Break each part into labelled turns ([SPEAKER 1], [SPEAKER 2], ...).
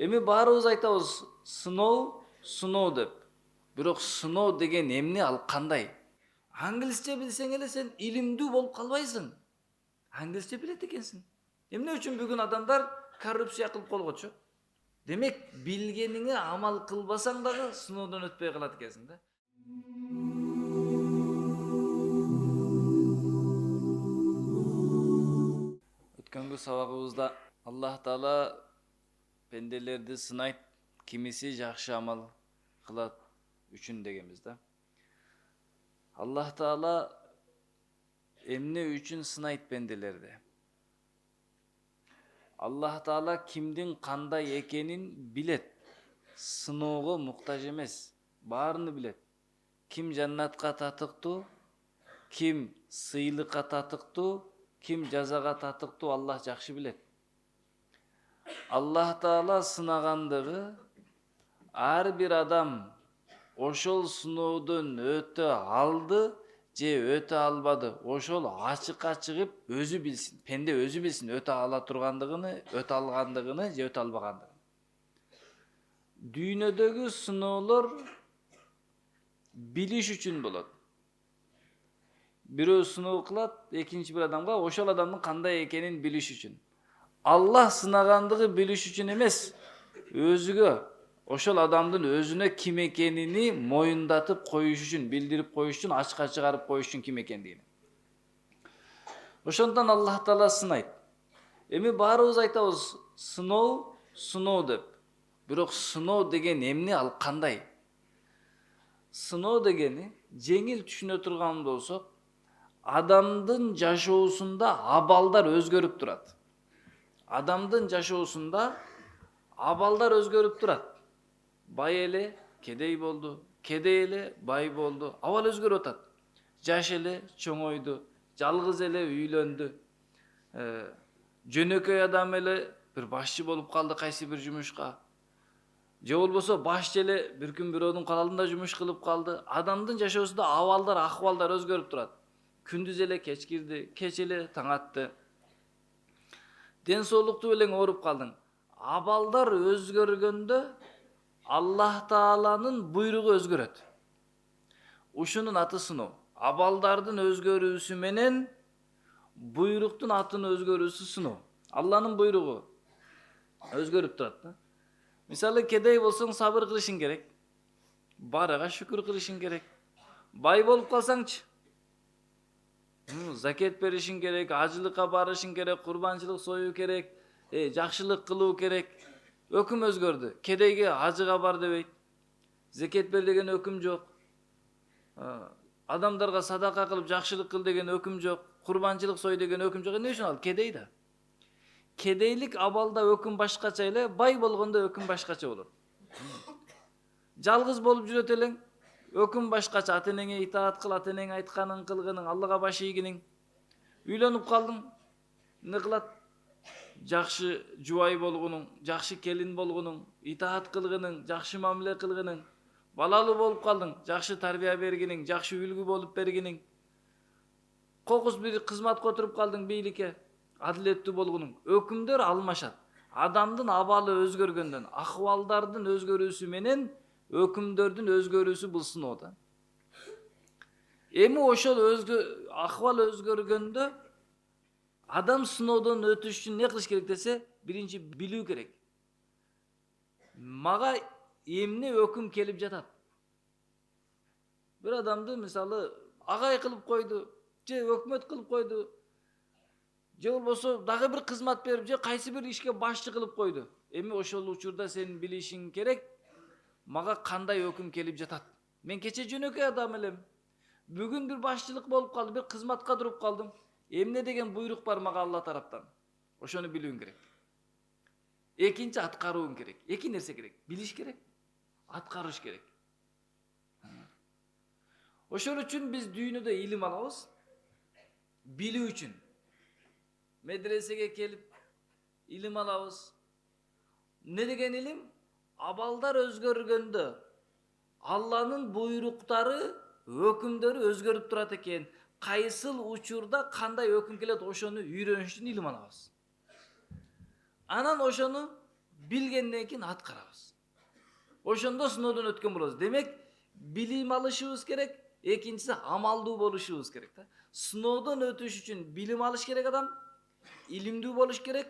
[SPEAKER 1] Эми баарыбыз айтабыз сыноо деп. Бирок сыноо деген эмне, ал кандай? Англисче билсең эле сен илимдүү болуп калбайсың. Англисче билет экенсиң. Эмне үчүн бүгүн адамдар коррупция кылып койгочу? Демек, билгениңе амал кылбасаң дагы сыноодон өтпөй калат экенсиң да. Өткөнгү сабагыбызда Аллах Таала пенделерди сынайт, кимиси жакшы амал кылат үчүн дегенбиз да. Аллах Таала эмне үчүн сынайт пенделерди? Аллах Таала кимдин кандай экенин билет. Сыноого муктаж эмес, баарыны билет. Ким жаннатка татыктуу, ким сыйлыкка татыктуу, ким жазага татыктуу, Аллах жакшы билет. Аллах Таала сынагандыгы ар бир адам ошол сыноодон өтө алды же өтө албады, ошол ачыкка чыгып өзү билсин. Пенде өзү билсин өтө ала тургандыгын, өтө алгандыгын же өтө албагандыгын. Дүйнөдөгү сыноолор билиш үчүн болот. Бирөө сыноо кылат экинчи бир адамга, ошол адамдын кандай экенин билиш үчүн. Аллах сынагандыгы билиш үчүн эмес, өзүгө, ошол адамдын өзүнө ким экенини моюндатып коюш үчүн, билдирип коюш үчүн, ачыкка чыгарып коюш үчүн ким экендигин. Ошондон Аллах Таала сынайт. Эми баарыбыз айтабыз сыноо деп. Бирок сыноо деген эмне, ал кандай? Сыноо дегени, жеңил түшүнө турган болсок, адамдын жашоосунда абалдар өзгөрүп турат. Адамдын жашоосунда абалдар өзгөрүп турат. Бай эле кедей болду, кедей эле бай болду, абал өзгөрүп атат. Жаш эле чоңойду, жалгыз эле үйлөндү. Жөнөкөй адам эле бир башчы болуп калды кайсы бир жумушка. Же болбосо башчы эле бир күн бирөөнүн калалында жумуш кылып калды. Адамдын жашоосунда абалдар, акыбалдар өзгөрүп турат. Күндүз эле кеч кирди, кеч эле таң атты. Ден соолукту белең ооруп калдың. Абалдар өзгөргөндө Аллах Тааланын буйругу өзгөрөт. Ушунун аты сыноо. Абалдардын өзгөрүүсү менен буйруктун атын өзгөрүүсү сыноо. Алланын буйругу өзгөрүп турат да. Мисалы, кедей болсоң сабыр кылышың керек. Барага шүкүр кылышың керек. Бай болуп калсаңчы? Закет беришиң керек, ажылыкка барышың керек, курбанчылык союу керек, жакшылык кылуу керек. Өкүм өзгөрдү. Кедейге ажыга бар дебейт. Закет бер деген өкүм жок. Адамдарга садака кылып жакшылык кыл деген өкүм жок. Курбанчылык сой деген өкүм жок. Эмне үчүн ал кедей да? Кедейлик абалда өкүм башкача эле, бай болгондо өкүм башкача болот. Жалгыз болуп жүрөт элең, өкүм башкача, ата энеңе итаат кыл, ата энең айтканын кылгының, Аллага баш ийгиниң. Үйлөнүп калдың, эмне кылат? Жакшы жубай болгонуң, жакшы келин болгонуң, итаат кылгының, жакшы мамиле кылгының. Балалуу болуп калдың, жакшы тарбия бергиниң, жакшы үлгү болуп бергиниң. Кокус бир кызматка отуруп калдың бийликке, адилеттүү болгонуң. Өкүмдөр алмашат. Адамдын абалы өзгөргөндөн, акыбалдардын өзгөрүүсү менен өкүмдөрдүн өзгөрүүсү бул сыноо да. Эми ошол акыбал өзгөргөндө адам сыноодон өтүш үчүн эмне кылыш керек десе, биринчи билүү керек. Мага эмне өкүм келип жатат? Бир адамды мисалы агай кылып койду, же өкмөт кылып койду, же болбосо дагы бир кызмат берип, же кайсы бир ишке башчы кылып койду. Эми ошол учурда сен билишиң керек, мага кандай өкүм келип жатат? Мен кече жөнөкөй адам элем. Бүгүн бир башчылык болуп калды, бир кызматка туруп калдым. Эмне деген буйрук бар мага Алла тараптан? Ошону билүүң керек. Экинчи аткарууң керек. Эки нерсе керек. Билиш керек, аткарыш керек. Ошол үчүн биз дүйнөдө илим алабыз. Билүү үчүн. Медресеге келип илим алабыз. Не деген илим? Абалдар өзгөргөндө Алланын буйруктары, өкүмдөрү өзгөрүп турат экен. Кайсыл учурда кандай өкүм келет, ошону үйрөнүш үчүн илим алабыз. Анан ошону билгенден кийин аткарабыз. Ошондо сыноодон өткөн болобуз. Демек, билим алышыбыз керек, экинчиси амалдуу болушубуз керек да. Сыноодон өтүш үчүн билим алыш керек адам, илимдүү болуш керек,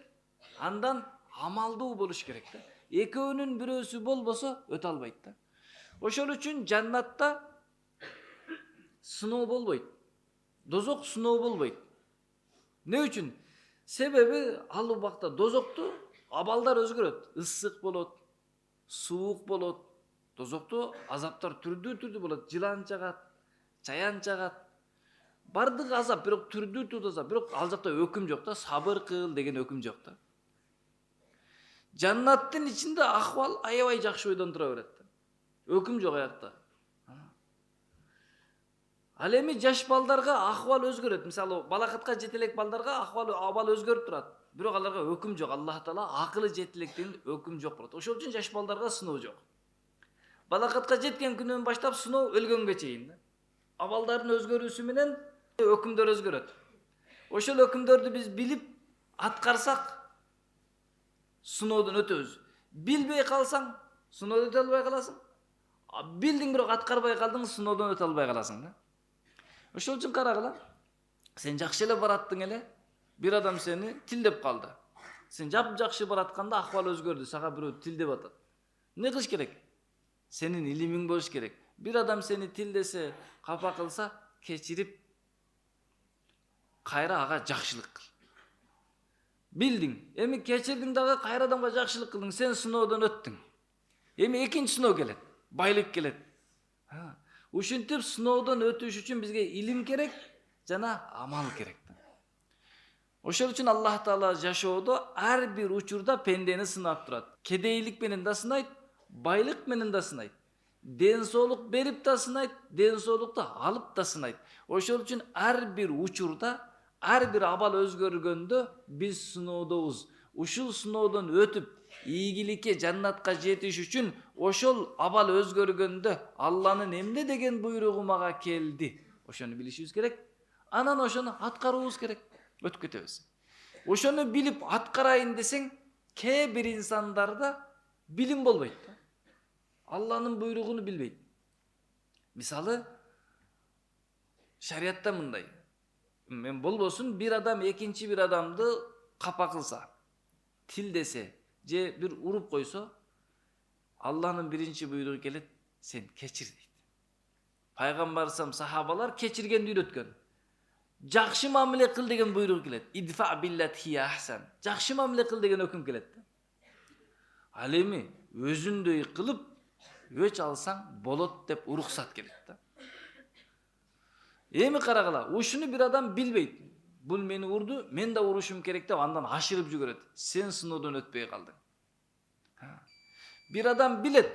[SPEAKER 1] андан амалдуу болуш керек да. Экөөнүн бирөөсү болбосо өтө албайт да. Ошол үчүн жаннатта сыноо болбойт. Дозок сыноо болбойт. Не үчүн? Себеби ал убакта дозокту абалдар өзгөрөт. Ысык болот, суук болот. Дозокто азаптар түрдүү болот. Жылан чагат, чаян чагат. Бардыгы азап, бирок түрдүү азап. Бирок ал жакта өкүм жок да, сабыр кыл деген өкүм жок да. Жаннаттын ичинде акыбал аябай жакшы бойдон тура берет да. Өкүм жок аякта. Ал эми жаш балдарга акыбал өзгөрөт. Мисалы, балакатка жетелек балдарга абал өзгөрүп турат. Бирок аларга өкүм жок. Аллах Таала акылы жетелектен өкүм жок болот. Ошол үчүн жаш балдарга сыноо жок. Балакатка жеткен күнүнөн баштап сыноо өлгөнгө чейин да. Абалдардын өзгөрүүсү менен өкүмдөр өзгөрөт. Ошол өкүмдөрдү биз билип аткарсак сыноодон өтөбүз. Билбей калсаң, сыноодон өтө албай каласың. Билдиң бирок аткарбай калдың, сыноодон өтө албай каласың да. Ошол үчүн карагыла. Сен жакшы эле бараттың эле, бир адам сени тилдеп калды. Сен жакшы баратканда акыбал өзгөрдү, сага бирөө тилдеп атат. Не кылыш керек? Сенин илимиң болуш керек. Бир адам сени тилдесе, капа кылса, кечирип кайра ага жакшылык кыл. Билдиң. Эми кечирдиң дагы кайра адамга жакшылык кылдың, сен сыноодон өттүң. Эми экинчи сыноо келет. Байлык келет. Ушинтип сыноодон өтүш үчүн бизге илим керек жана амал керек. Ошол үчүн Аллах Таала жашоодо ар бир учурда пендени сынап турат. Кедейлик менен да сынайт, байлык менен да сынайт. Ден соолук берип да сынайт, ден соолукту алып да сынайт. Ошол үчүн ар бир учурда, ар бир абал өзгөргөндө биз сыноодобуз. Ушул сыноодон өтүп ийгиликке, жаннатка жетиш үчүн ошол абал өзгөргөндө Алланын эмне деген буйругу мага келди? Ошону билишибиз керек. Анан ошону аткарууубуз керек. Өтүп кетебиз. Ошону билип аткарайын десең, кээ бир инсандарда билим болбойт да. Алланын буйругуну билбейт. Мисалы, шариатта мындай. Мен болбосун бир адам экинчи бир адамды капа кылса, тилдесе, же бир уруп койсо, Алланын биринчи буйругу келет, сен кечир дейт. Пайгамбарсам сахабалар кечиргенди үйрөткөн. Жакшы мамиле кыл деген буйрук келет. Идфа биллати ахсан. Жакшы мамиле кыл деген өкүм келет. Ал эми өзүндөй кылып өч алсаң болот деп уруксат келет да. Эми карагыла, ушуну бир адам билбейт. Бул мени урду, мен да урушум керек деп андан ашырып жүгүрөт. Сен сыноодон өтпөй калдың. Бир адам билет,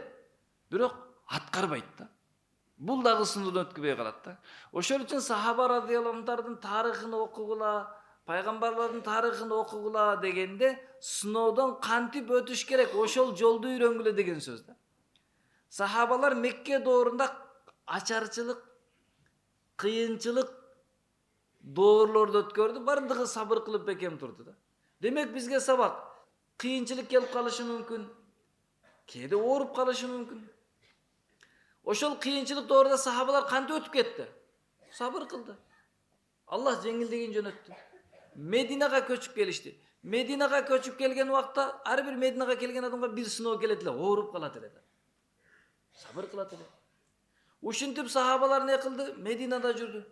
[SPEAKER 1] бирок аткарбайт да. Бул дагы сыноодон өткөбөй калат да. Ошол үчүн сахаба радыйаллаху тарыхын окугула, пайгамбарлардын тарыхын окугула дегенде сыноодон кантип өтүш керек, ошол жолду үйрөнгүлө деген сөз да. Сахабалар Мекке доорунда ачарчылык, кыйынчылык доорлорду өткөрдү, бардыгы сабыр кылып бекем турду да. Демек бизге сабак, кыйынчылык келип калышы мүмкүн, кээде ооруп калышы мүмкүн. Ошол кыйынчылык доорунда сахабалар кантип өтүп кетти? Сабыр кылды. Аллах жеңилдигин жөнөттү. Мединага көчүп келишти. Мединага көчүп келген убакта ар бир Мединага келген адамга бир сыноо келет эле, ооруп калат эле да. Сабыр кылат эле. Ушинтип сахабалар не кылды? Мединада жүрдү.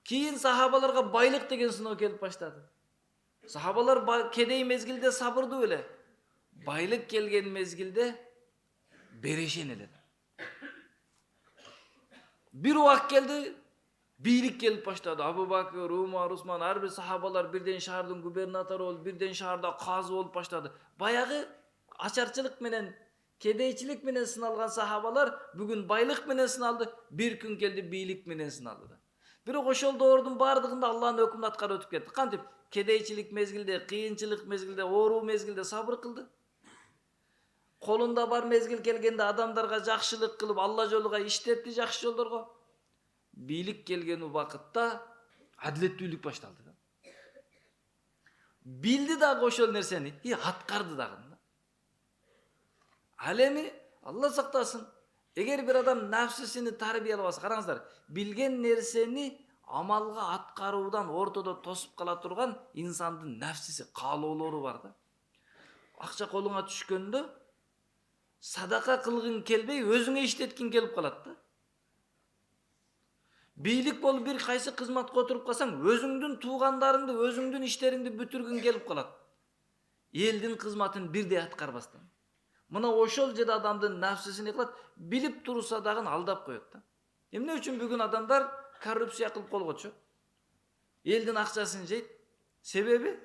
[SPEAKER 1] Кийин сахабаларга байлык деген сыноо келип баштады. Сахабалар кедей мезгилде сабырдуу эле. Байлык келген мезгилде берешен эле. Bir убак келди, бийлик келип баштады. Абу Бакыр, Умар, Усман, ар бир сахабалар бирден шаардын губернатору болуп, бирден шаарда казы болуп баштады. Баягы ачарчылык менен, кедейчилик менен сыналган сахабалар бүгүн байлык менен сыналды, бир күн келди бийлик менен сыналды. Бирок ошол доордун бардыгында Алланын өкүмүн аткарып өтүп кетти. Кантип? Кедейчилик мезгилде, кыйынчылык мезгилде, ооруу мезгилде сабыр кылды. Колунда бар мезгил келгенде адамдарга жакшылык кылып, Алла жолуга иштетти жакшы жолдорго. Бийлик келген убакытта адилеттүүлүк башталды. Билди дагы ошол нерсени, аткарды дагы. Ал эми Алла сактасын. Эгер бир адам нафсисини тарбиялабаса, караңыздар, билген нерсени амалга аткаруудан ортодо тосуп кала турган инсандын нафсиси, каалоолору бар да. Акча колуңа түшкөндө садака кылгың келбей, өзүңө иштеткиң келип калат да. Бийлик болуп бир кайсы кызматка отуруп калсаң, өзүңдүн туугандарыңды, өзүңдүн иштериңди бүтүргүң келип калат. Элдин кызматын бирдей аткарбастан. Мына ошол жерде адамдын нафсисин кылат, билип турса дагы алдап коет да. Эмне үчүн бүгүн адамдар коррупция кылып койгочу? Элдин акчасын жейт. Себеби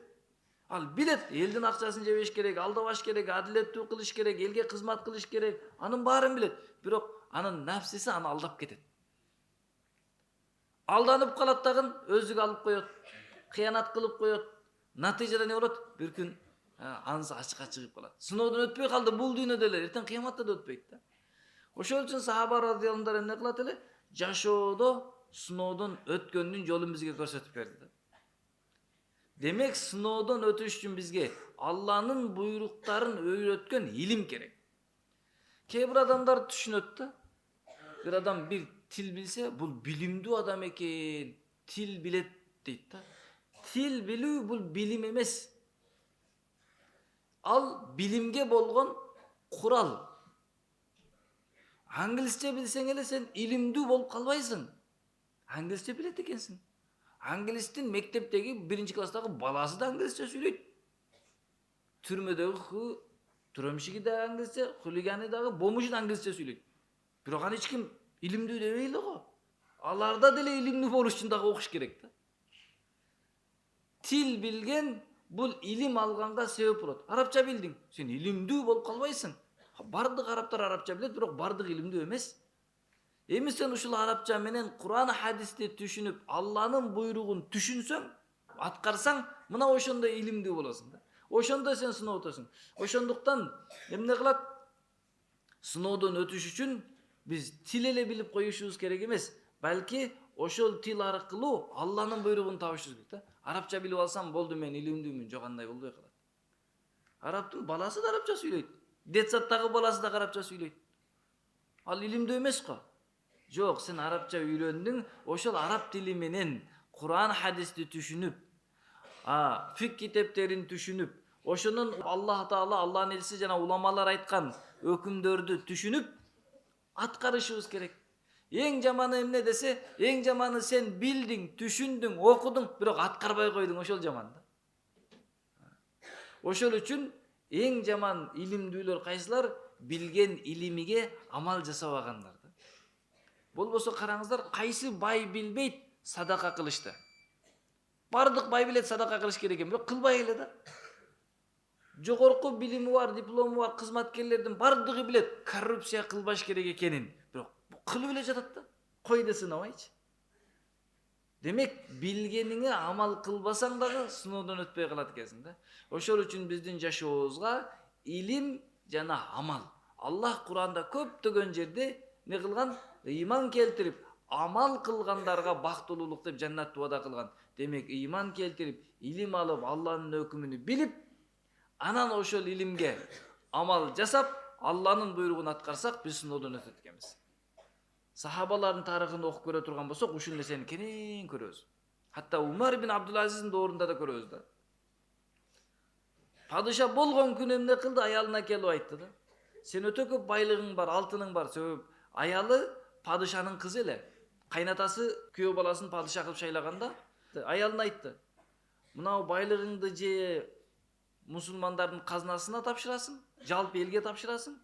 [SPEAKER 1] ал билет, элдин акчасын жебеш керек, алдабаш керек, адилеттүү кылыш керек, элге кызмат кылыш керек. Анын баарын билет. Бирок анын нафсиси аны алдап кетет. Алданып калат дагы өзүгө алып коет. Кыянат кылып коет. Натыйжада эмне болот? Бир күн анысы ачыкка чыгып калат. Сыноодон өтпөй калды бул дүйнөдө эле, эртең кыяматта да өтпөйт да. Ошол үчүн сахаба радыйаллаху анху эмне кылат эле? Жашоодо сыноодон өткөндүн жолун бизге көрсөтүп берди да. Демек, сыноодон өтүш үчүн бизге Алланын буйруктарын өйрөткөн илим керек. Кээ бир адамдар түшүнөт да. Бир адам бир тил билсе, бул билимдүү адам экен, тил билет дейт да. Тил билүү бул билим эмес. Ал билимге болгон курал. Англисче билсең эле сен илимдүү болуп калбайсың. Англисче билет экенсиң. Англистин мектептеги 1-класстагы баласы да англисче сүйлөйт. Түрмөдөгү түрөмшиги да англисче, хулиганы дагы, бомжу да англисче сүйлөйт. Бирок аны эч ким илимдүү дебей эле го. Аларда деле илимдүү болуш үчүн дагы окуш керек да. Тил билген бул илим алганга себеп болот. Арабча билдиң, сен илимдүү болуп калбайсың. Бардык арабтар арабча билет, бирок бардык илимдүү эмес. Эми сен ушул арабча менен Кур'ан хадисти түшүнүп, Алланын буйругун түшүнсөң, аткарсаң, мына ошондо илимдүү болосуң да. Ошондо сен сыноо өтөсүң. Ошондуктан эмне кылат? Сыноодон өтүш үчүн биз тил эле билип коюшубуз керек эмес, балки ошол тил аркылуу Алланын буйругун табышыбыз керек да. Арабча билип алсам болду, мен илимдүүмүн, жок, андай болбой калат. Арабтын баласы да арабча сүйлөйт. Детсадтагы баласы да арабча сүйлөйт. Ал илимдүү эмес го. Жок, сен арабча үйрөндүң, ошол араб тили менен Кур'ан хадисти түшүнүп, фик китептерин түшүнүп, ошонун Аллах Таала, Алланын элчиси жана уламалар айткан өкүмдөрдү түшүнүп аткарышыбыз керек. Эң жаманы эмне десе, эң жаманы сен билдиң, түшүндүң, окудуң, бирок аткарбай койдуң, ошол жаман да. Ошол үчүн эң жаман илимдүүлөр кайсылар? Билген илимиге амал жасабагандар да. Болбосо караңыздар, кайсы бай билбейт садака кылышты. Бардык бай билет садака кылыш керек экен, бирок кылбай эле да. Жогорку билими бар, диплому бар кызматкерлердин бардыгы билет коррупция кылбаш керек экенин, бирок кылып эле жатат да. Кой да сынабайчы. Демек, билгениңе амал кылбасаң дагы сыноодон өтпөй калат экенсиң да. Ошол үчүн биздин жашообузга илим жана амал. Аллах Кур'анда көптөгөн жерде не кылган? Ыйман келтирип, амал кылгандарга бактылуулук деп жаннатты вада кылган. Демек, ыйман келтирип, илим алып, Алланын өкүмүн билип, анан ошол илимге амал жасап, Алланын буйругун аткарсак, биз сыноодон өтөт экенбиз. Сахабалардын тарыхын окуп көрө турган болсок, ушул нерсени кенен көрөбүз. Хатта Умар ибн Абдул-Азиздин доорунда да көрөбүз да. Падыша болгон күнү эмне кылды? Аялына келип айтты да. Сен өтө көп байлыгың бар, алтының бар. Себеп аялы падышанын кызы эле. Кайнатасы күйөө баласын падыша кылып шайлаганда, аялына айтты. Мынау байлыгыңды же мусулмандардын казнасына тапшырасың, жалпы элге тапшырасың,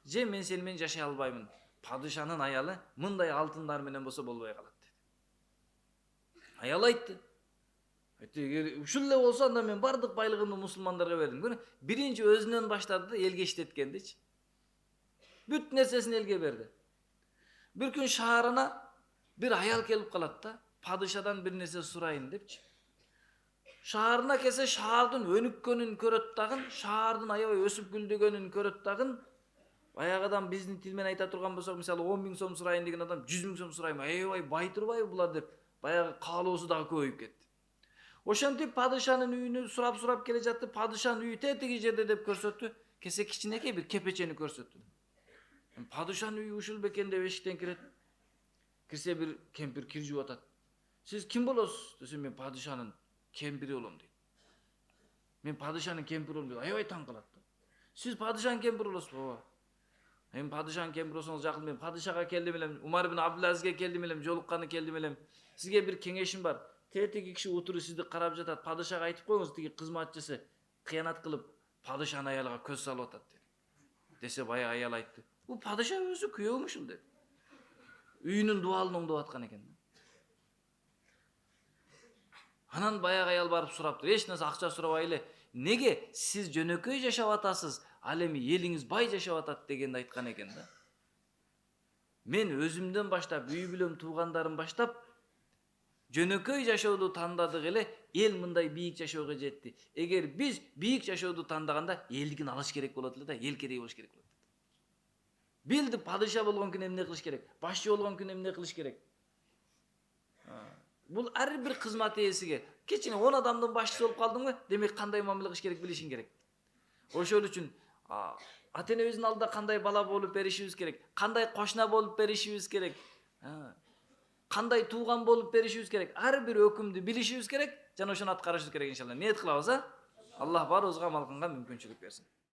[SPEAKER 1] же мен сени менен жашай албаймын. Падышанын аялы мындай алтындар менен болсо болбой калат деди. Аял айтты. Ушул эле болсо анда мен бардык байлыгымды мусулмандарга бердим. Биринчи өзүнөн баштады да, элге иштеткендичи. Бүт нерсесин элге берди. Бир күн шаарына бир аял келип калат да, падышадан бир нерсе сурайын депчи. Шаарына келсе, шаардын өнүккөнүн көрөт дагы, шаардын аябай өсүп гүлдөгөнүн көрөт дагы. Баягыдан биздин тил менен айта турган болсок, мисалы 10 000 сом сурайын деген адам 100 000 сом сурайм, аябай бай турбайбы булар деп, баягы каалоосу дагы көбөйүп кетти. Ошентип падышанын үйүнө сурап келе жатты, падышанын үйү тетиги жерде деп көрсөттү. кесе кичинекей бир кепечени көрсөттү. Падышанын үйү ушул бекен деп эшиктен кирет. Кирсе бир кемпир кир жууп атат. Сиз ким болосуз десе, мен падышанын кемпири болом дейт. Мен падышанын кемпири болом дейт. Аябай таң калат да. Сиз падышанын кемпири болосуз, ооба. Мен падышанын кемпири болсоңуз жакын, мен падышага келдим элем, Умар ибн Абдулазизге келдим элем, жолукканы келдим элем. Сизге бир кеңешим бар. Тетиги киши отуруп сизди карап жатат. Падышага айтып коюңуз, тиги кызматчысы кыянат кылып падышанын аялга көз салып атат деп. Десе баягы аял айтты. Бул падыша өзү күйөөм ушул деп. Үйүнүн дуалын оңдоп аткан экен. Анан баягы аял барып сураптыр. Эч нерсе акча сурабай эле, неге сиз жөнөкөй жашап атасыз, ал эми элиңиз бай жашап атат дегенди айткан экен да. Мен өзүмдөн баштап, үй бүлөм, туугандарым баштап жөнөкөй жашооду тандадык эле, эл мындай бийик жашоого жетти. Эгер биз бийик жашооду тандаганда, элдигин алыш керек болот эле да, эл керек болуш керек болот. Билди, падыша болгон күнү эмне кылыш керек, башчы болгон күнү эмне кылыш керек. Бул ар бир кызмат ээсиге, кичине 10 адамдын башчысы болуп калдыңбы, демек кандай мамиле кылыш керек билишиң керек. Ошол үчүн ата-энебиздин алдында кандай бала болуп беришибиз керек, кандай кошуна болуп беришибиз керек, кандай тууган болуп беришибиз керек, ар бир өкүмдү билишибиз керек, жана ошону аткарышыбыз керек иншалла. Ниет кылабыз, Аллах баарыбызга амал кылганга мүмкүнчүлүк берсин.